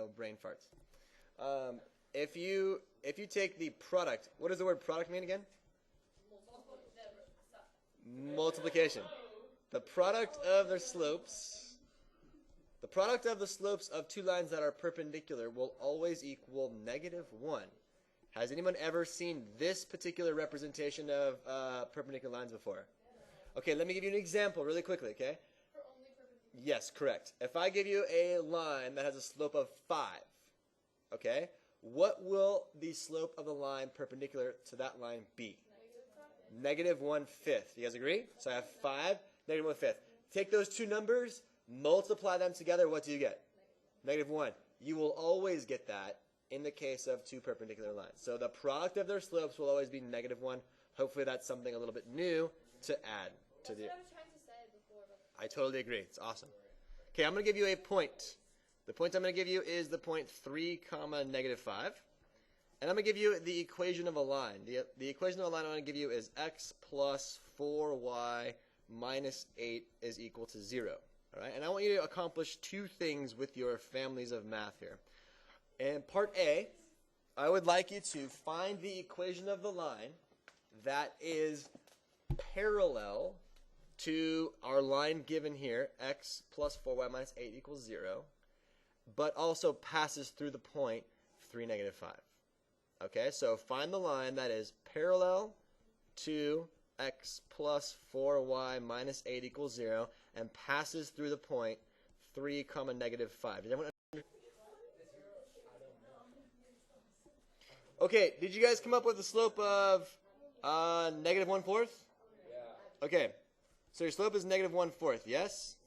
no brain farts. If you take the product, what does the word product mean again? Multiplication. The product of the slopes of two lines that are perpendicular will always equal -1. Has anyone ever seen this particular representation of perpendicular lines before? Okay, let me give you an example really quickly, okay? Yes, correct. If I give you a line that has a slope of 5, okay, what will the slope of the line perpendicular to that line be? -1/5. You guys agree? So I have 5, -1/5. Take those two numbers, multiply them together, what do you get? -1. You will always get that in the case of two perpendicular lines. So the product of their slopes will always be -1. Hopefully that's something a little bit new to add to the... That's what I was trying to say before. I totally agree. It's awesome. Okay, I'm going to give you a point. The point I'm going to give you is the point 3, -5. And I'm going to give you the equation of a line. The equation of a line I'm going to give you is x plus 4y minus 8 is equal to 0. All right? And I want you to accomplish two things with your families of math here. In part A, I would like you to find the equation of the line that is parallel to our line given here, x plus 4y minus 8 equals 0, but also passes through the point 3, -5. Okay, so find the line that is parallel to x plus 4y minus 8 equals 0 and passes through the point 3, -5. Did everyone understand? Okay, did you guys come up with a slope of -1/4? Yeah. Okay, so your slope is -1/4, yes?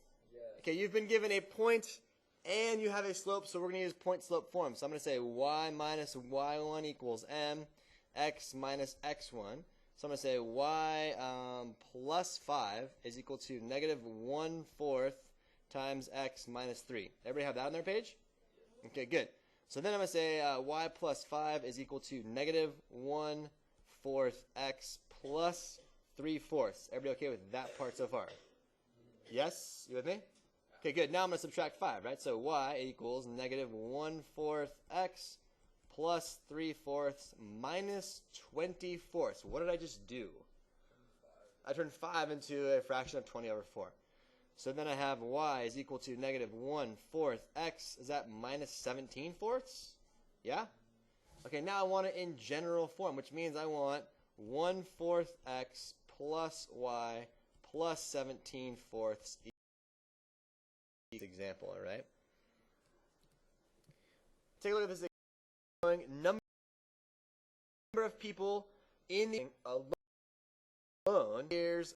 Okay, you've been given a point and you have a slope, so we're going to use point slope form. So I'm going to say y minus y1 equals m, x minus x1. So I'm going to say y plus 5 is equal to -1/4 times x minus 3. Everybody have that on their page? Okay, good. So then I'm going to say y plus 5 is equal to -1/4 x plus 3/4. Everybody okay with that part so far? Yes? You with me? Okay, good. Now I'm going to subtract 5, right? So y equals -1/4 x plus 3/4 minus 24. So what did I just do? I turned 5 into a fraction of 20/4. So then I have y is equal to -1/4 x. Is that minus 17/4? Yeah? Okay, now I want it in general form, which means I want 1/4 x plus y plus 17/4 example, all right? Take a look at this number of people in the alone. Here's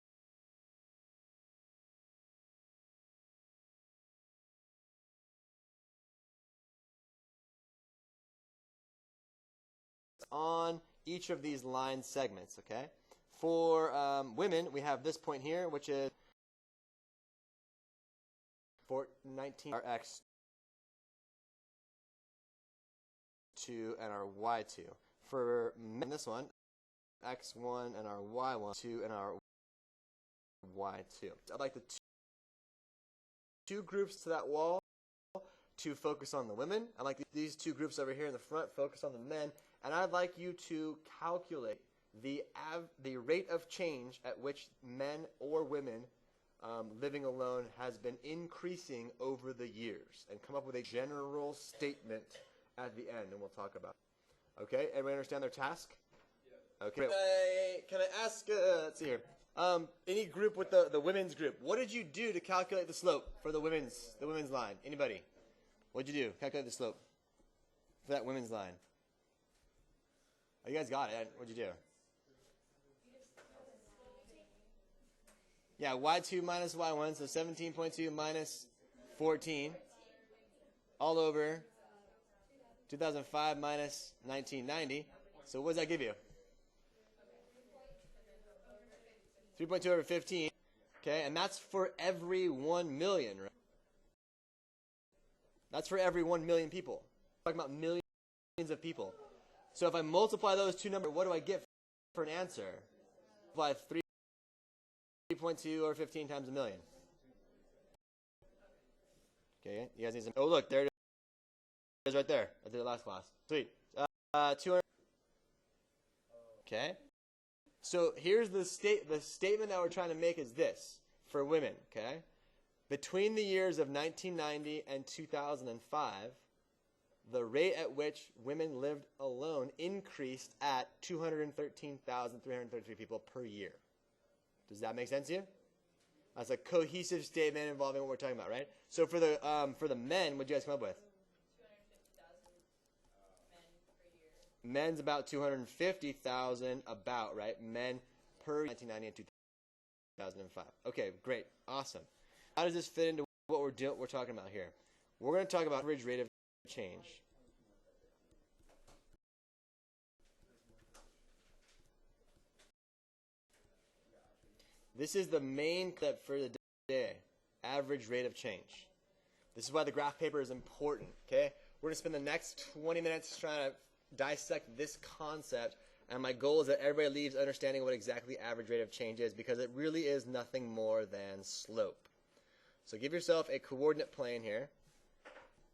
on each of these line segments, okay? For women, we have this point here, which is 19, our x2 and our y2. For men, this one, x1 and our y1, 2 and our y2. I'd like the two groups to that wall to focus on the women. I'd like these two groups over here in the front focus on the men. And I'd like you to calculate the rate of change at which men or women living alone has been increasing over the years, and come up with a general statement at the end, and we'll talk about it. Okay, everybody understand their task? Yeah. Okay. Can I ask, let's see here, any group with the women's group, what did you do to calculate the slope for the women's line? Anybody? What did you do? Calculate the slope for that women's line. Oh, you guys got it. What did you do? Yeah, y2 minus y1, so 17.2 minus 14, all over 2005 minus 1990. So what does that give you? 3.2 over 15. Okay, and that's for every 1 million, right? That's for every 1 million people. We're talking about millions of people. So if I multiply those two numbers, what do I get for an answer? Multiply 3.2 over 15 times a million. Okay, you guys need some. Oh, look, there it is. is right there. I did it last class. Sweet. 200. Okay. So here's the statement that we're trying to make is this for women, okay? Between the years of 1990 and 2005, the rate at which women lived alone increased at 213,333 people per year. Does that make sense to you? That's a cohesive statement involving what we're talking about, right? So for the men, what did you guys come up with? 250,000 men per year. Men's about 250,000, about, right? Men per 1990 and 2005. Okay, great, awesome. How does this fit into what we're talking about here? We're going to talk about average rate of change. This is the main concept for the day, average rate of change. This is why the graph paper is important, okay? We're going to spend the next 20 minutes trying to dissect this concept, and my goal is that everybody leaves understanding what exactly average rate of change is, because it really is nothing more than slope. So give yourself a coordinate plane here.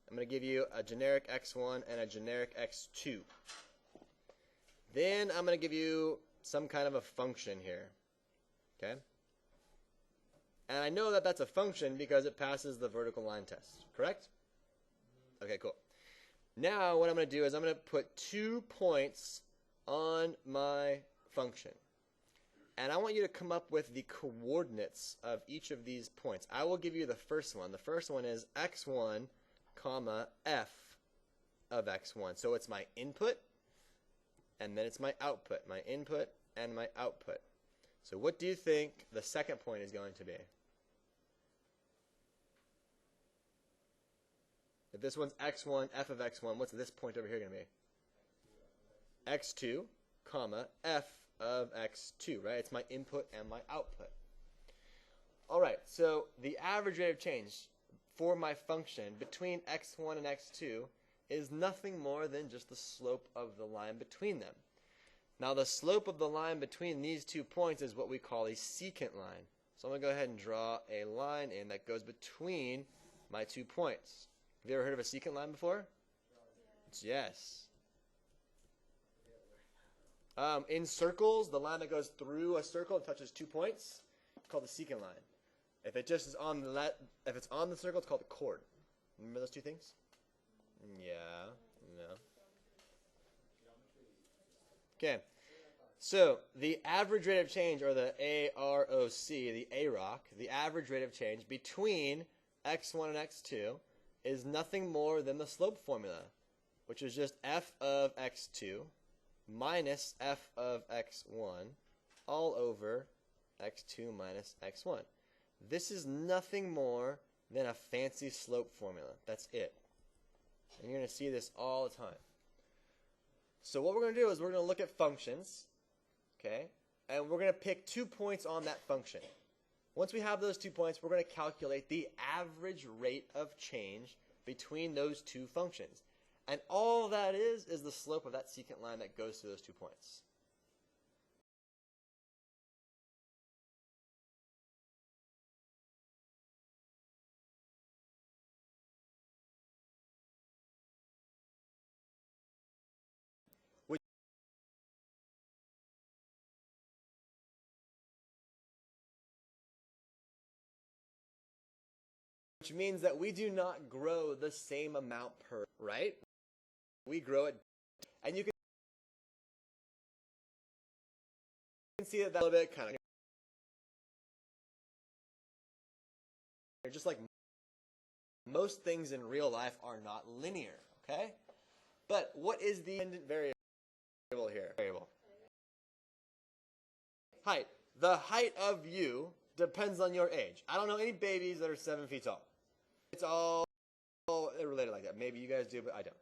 I'm going to give you a generic x1 and a generic x2. Then I'm going to give you some kind of a function here, okay? And I know that that's a function because it passes the vertical line test, correct? Okay, cool. Now what I'm going to do is I'm going to put 2 points on my function. And I want you to come up with the coordinates of each of these points. I will give you the first one. The first one is x1, comma, f of x1. So it's my input, and then it's my output. My input and my output. So what do you think the second point is going to be? If this one's x1, f of x1, what's this point over here going to be? x2, comma, f of x2, right? It's my input and my output. All right, so the average rate of change for my function between x1 and x2 is nothing more than just the slope of the line between them. Now, the slope of the line between these 2 points is what we call a secant line. So I'm going to go ahead and draw a line in that goes between my 2 points. Have you ever heard of a secant line before? Yes. In circles, the line that goes through a circle and touches 2 points, it's called the secant line. If it just is on the if it's on the circle, it's called the chord. Remember those 2 things? Yeah. No. Okay. So the average rate of change, or the AROC, the AROC, the average rate of change between x1 and x2 is nothing more than the slope formula, which is just f of x2 minus f of x1 all over x2 minus x1. This is nothing more than a fancy slope formula. That's it. And you're going to see this all the time. So what we're going to do is we're going to look at functions, okay? And we're going to pick 2 points on that function. Once we have those 2 points, we're going to calculate the average rate of change between those 2 functions. And all that is the slope of that secant line that goes through those 2 points. Which means that we do not grow the same amount per, right? We grow it, and you can see that a little bit kind of just like most things in real life are not linear, okay? But what is the independent variable here? Height. The height of you depends on your age. I don't know any babies that are 7 feet tall. It's all related like that. Maybe you guys do, but I don't.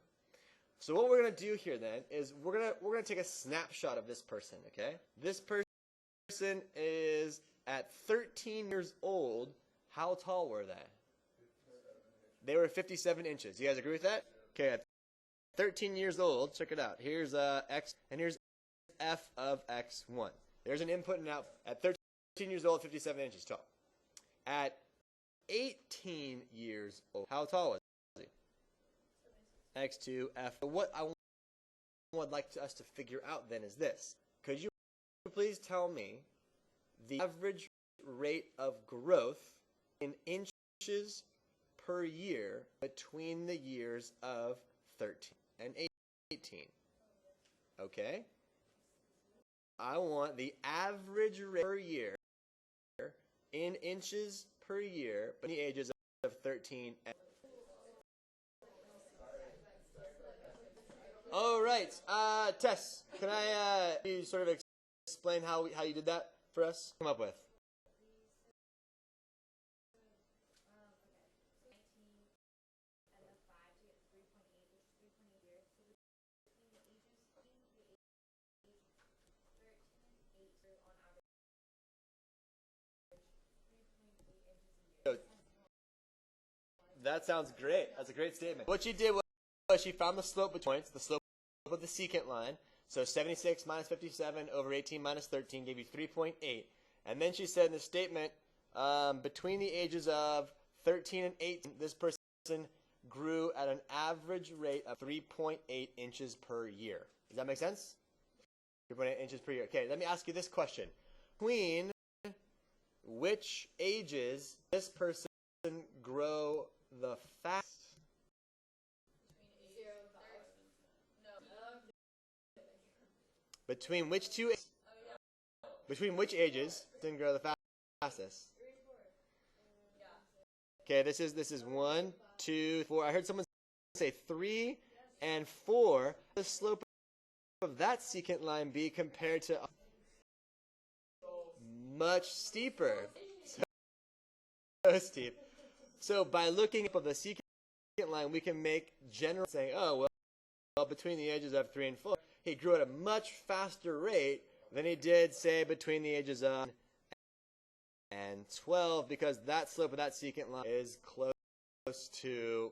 So what we're going to do here then is we're going to take a snapshot of this person, okay? This person is at 13 years old. How tall were they? They were 57 inches. You guys agree with that? Okay, at 13 years old, check it out. Here's x, and here's f of x1. There's an input and output. At 13 years old, 57 inches tall. At 18 years old, how tall was he? x2, f. What I would like us to figure out then is this. Could you please tell me the average rate of growth in inches per year between the years of 13 and 18? Okay? I want the average rate per year in inches per year between the ages of 13 and... All right, Tess, can you sort of explain how you did that for us? Come up with. That sounds great. That's a great statement. What she did was she found the slope between points, the slope of the secant line. So 76 minus 57 over 18 minus 13 gave you 3.8. And then she said in the statement, between the ages of 13 and 18, this person grew at an average rate of 3.8 inches per year. Does that make sense? 3.8 inches per year. Okay, let me ask you this question. Between which ages this person grow the fastest? Between which two? Between which ages didn't grow the fastest? Okay, this is 1, 2, 4. I heard someone say 3 and 4. The slope of that secant line be compared to much steeper. So steep. So by looking up at the secant line, we can make general saying, oh well, between the ages of 3 and 4. He grew at a much faster rate than he did, say, between the ages of 9 and 12, because that slope of that secant line is close to